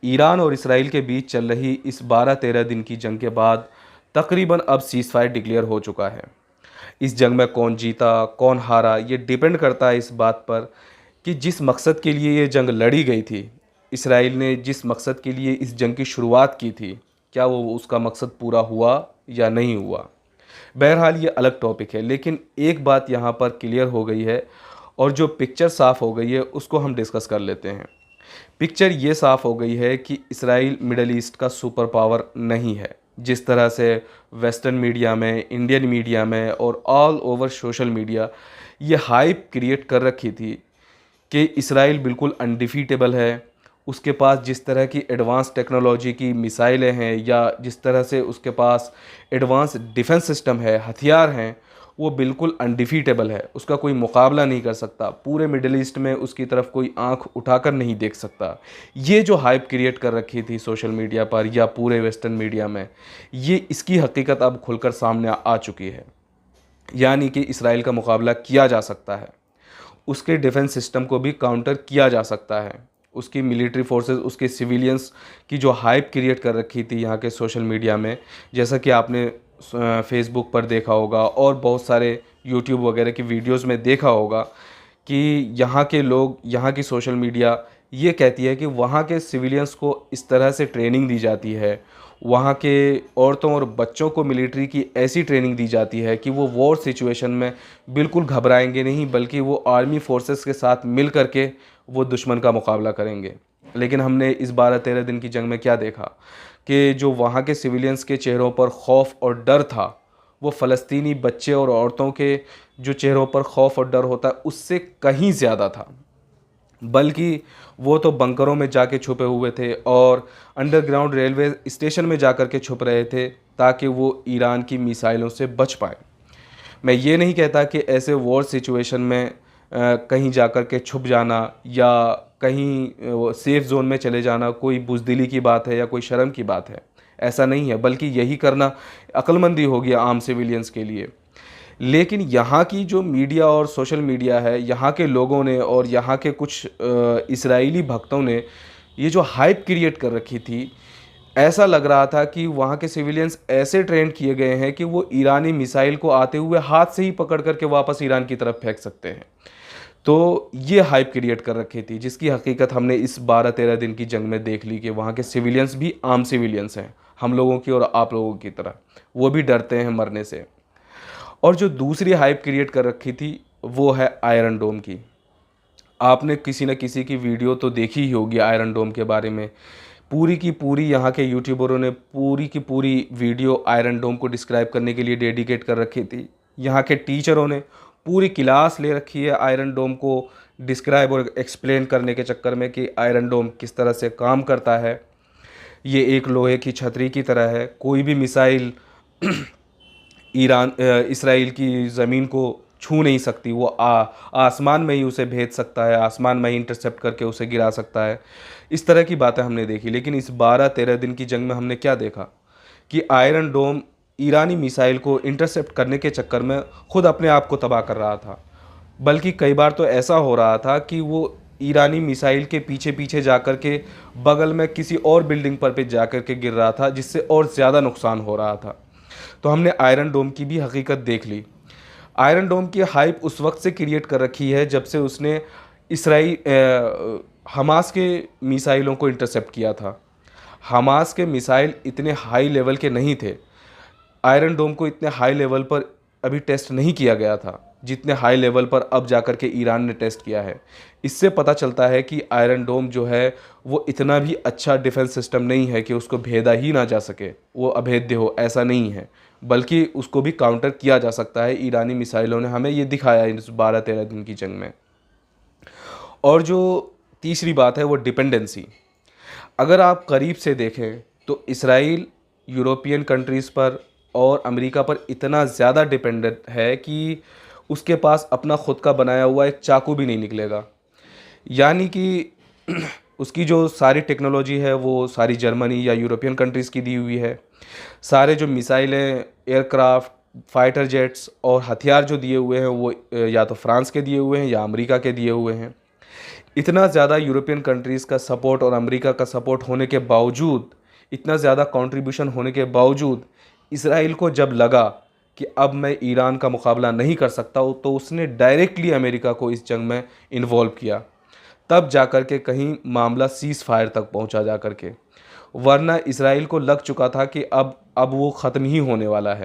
Iran और Israel के बीच चल रही इस 12-13 दिन की जंग के बाद तकरीबन अब सीज़ फायर डिक्लेयर हो चुका है। इस जंग में कौन जीता, कौन हारा, ये डिपेंड करता है इस बात पर कि जिस मकसद के लिए ये जंग लड़ी गई थी, इसराइल ने जिस मकसद के लिए इस जंग की शुरुआत की थी, क्या वो उसका मकसद पूरा हुआ या नहीं हुआ। बहरहाल ये अलग टॉपिक है, लेकिन एक बात यहाँ पर क्लियर हो गई है और जो पिक्चर साफ़ हो गई है उसको हम डिस्कस कर लेते हैं। पिक्चर ये साफ़ हो गई है कि इसराइल मिडल ईस्ट का सुपर पावर नहीं है। जिस तरह से वेस्टर्न मीडिया में, इंडियन मीडिया में और ऑल ओवर सोशल मीडिया ये हाइप क्रिएट कर रखी थी कि इसराइल बिल्कुल अनडिफीटेबल है, उसके पास जिस तरह की एडवांस टेक्नोलॉजी की मिसाइलें हैं या जिस तरह से उसके पास एडवांस डिफेंस सिस्टम है, हथियार हैं, वो बिल्कुल अनडिफीटेबल है, उसका कोई मुकाबला नहीं कर सकता। पूरे मिडिल ईस्ट में उसकी तरफ कोई आंख उठाकर नहीं देख सकता। ये जो हाइप क्रिएट कर रखी थी सोशल मीडिया पर या पूरे वेस्टर्न मीडिया में, ये इसकी हकीकत अब खुलकर सामने आ चुकी है। यानी कि इसराइल का मुकाबला किया जा सकता है, उसके डिफेंस सिस्टम को भी काउंटर किया जा सकता है, उसकी मिलिट्री फोर्सेस, उसके सिविलियंस की जो हाइप क्रिएट कर रखी थी यहाँ के सोशल मीडिया में, जैसा कि आपने फेसबुक पर देखा होगा और बहुत सारे यूट्यूब वगैरह की वीडियोस में देखा होगा कि यहाँ के लोग, यहाँ की सोशल मीडिया ये कहती है कि वहाँ के सिविलियंस को इस तरह से ट्रेनिंग दी जाती है, वहाँ के औरतों और बच्चों को मिलिट्री की ऐसी ट्रेनिंग दी जाती है कि वो वॉर सिचुएशन में बिल्कुल घबराएंगे नहीं, बल्कि वो आर्मी फोर्सेस के साथ मिल करके वो दुश्मन का मुकाबला करेंगे। लेकिन हमने इस 12-13 दिन की जंग में क्या देखा कि जो वहाँ के सिविलियंस के चेहरों पर खौफ और डर था, वो फ़लस्तीनी बच्चे और औरतों के जो चेहरों पर खौफ और डर होता है उससे कहीं ज़्यादा था। बल्कि वो तो बंकरों में जाके छुपे हुए थे और अंडरग्राउंड रेलवे स्टेशन में जाकर के छुप रहे थे ताकि वो ईरान की मिसाइलों से बच पाए। मैं ये नहीं कहता कि ऐसे वॉर सिचुएशन में कहीं जाकर के छुप जाना या कहीं सेफ जोन में चले जाना कोई बुज़दिली की बात है या कोई शर्म की बात है। ऐसा नहीं है, बल्कि यही करना अक्लमंदी होगी आम सिविलियंस के लिए। लेकिन यहाँ की जो मीडिया और सोशल मीडिया है, यहाँ के लोगों ने और यहाँ के कुछ इसराइली भक्तों ने ये जो हाइप क्रिएट कर रखी थी, ऐसा लग रहा था कि वहाँ के सिविलियंस ऐसे ट्रेंड किए गए हैं कि वो ईरानी मिसाइल को आते हुए हाथ से ही पकड़ करके वापस ईरान की तरफ फेंक सकते हैं। तो ये हाइप क्रिएट कर रखी थी, जिसकी हकीकत हमने इस 12-13 दिन की जंग में देख ली कि वहाँ के सिविलियंस भी आम सिविलियंस हैं, हम लोगों की और आप लोगों की तरह। वो भी डरते हैं मरने से। और जो दूसरी हाइप क्रिएट कर रखी थी वो है आयरन डोम की। आपने किसी न किसी की वीडियो तो देखी ही होगी आयरन डोम के बारे में। पूरी की पूरी यहाँ के यूट्यूबरों ने पूरी की पूरी वीडियो आयरन डोम को डिस्क्राइब करने के लिए डेडिकेट कर रखी थी। यहाँ के टीचरों ने पूरी क्लास ले रखी है आयरन डोम को डिस्क्राइब और एक्सप्लेन करने के चक्कर में कि आयरन डोम किस तरह से काम करता है। ये एक लोहे की छतरी की तरह है, कोई भी मिसाइल इसराइल की ज़मीन को छू नहीं सकती। वो आसमान में ही उसे भेज सकता है, आसमान में ही इंटरसेप्ट करके उसे गिरा सकता है। इस तरह की बातें हमने देखी। लेकिन इस 12-13 दिन की जंग में हमने क्या देखा कि आयरन डोम ईरानी मिसाइल को इंटरसेप्ट करने के चक्कर में खुद अपने आप को तबाह कर रहा था। बल्कि कई बार तो ऐसा हो रहा था कि वो ईरानी मिसाइल के पीछे पीछे जाकर के बगल में किसी और बिल्डिंग पर पे जाकर के गिर रहा था, जिससे और ज़्यादा नुकसान हो रहा था। तो हमने आयरन डोम की भी हकीकत देख ली। आयरन डोम की हाइप उस वक्त से क्रिएट कर रखी है जब से उसने हमास के मिसाइलों को इंटरसेप्ट किया था। हमास के मिसाइल इतने हाई लेवल के नहीं थे, आयरन डोम को इतने हाई लेवल पर अभी टेस्ट नहीं किया गया था जितने हाई लेवल पर अब जाकर के ईरान ने टेस्ट किया है। इससे पता चलता है कि आयरन डोम जो है वो इतना भी अच्छा डिफेंस सिस्टम नहीं है कि उसको भेदा ही ना जा सके, वो अभेद्य हो, ऐसा नहीं है, बल्कि उसको भी काउंटर किया जा सकता है। ईरानी मिसाइलों ने हमें ये दिखाया इस 12-13 दिन की जंग में। और जो तीसरी बात है वो डिपेंडेंसी। अगर आप करीब से देखें तो इसराइल यूरोपियन कंट्रीज़ पर और अमेरिका पर इतना ज़्यादा डिपेंडेंट है कि उसके पास अपना ख़ुद का बनाया हुआ एक चाकू भी नहीं निकलेगा। यानी कि उसकी जो सारी टेक्नोलॉजी है वो सारी जर्मनी या यूरोपियन कंट्रीज़ की दी हुई है। सारे जो मिसाइलें, एयरक्राफ्ट, फाइटर जेट्स और हथियार जो दिए हुए हैं वो या तो फ्रांस के दिए हुए हैं या अमेरिका के दिए हुए हैं। इतना ज़्यादा यूरोपियन कंट्रीज़ का सपोर्ट और अमेरिका का सपोर्ट होने के बावजूद, इतना ज़्यादा कंट्रीब्यूशन होने के बावजूद, इसराइल को जब लगा कि अब मैं ईरान का मुकाबला नहीं कर सकता हूँ, तो उसने डायरेक्टली अमेरिका को इस जंग में इन्वॉल्व किया। तब जाकर के कहीं मामला सीज़ फायर तक पहुंचा जाकर के, वरना इसराइल को लग चुका था कि अब वो ख़त्म ही होने वाला है।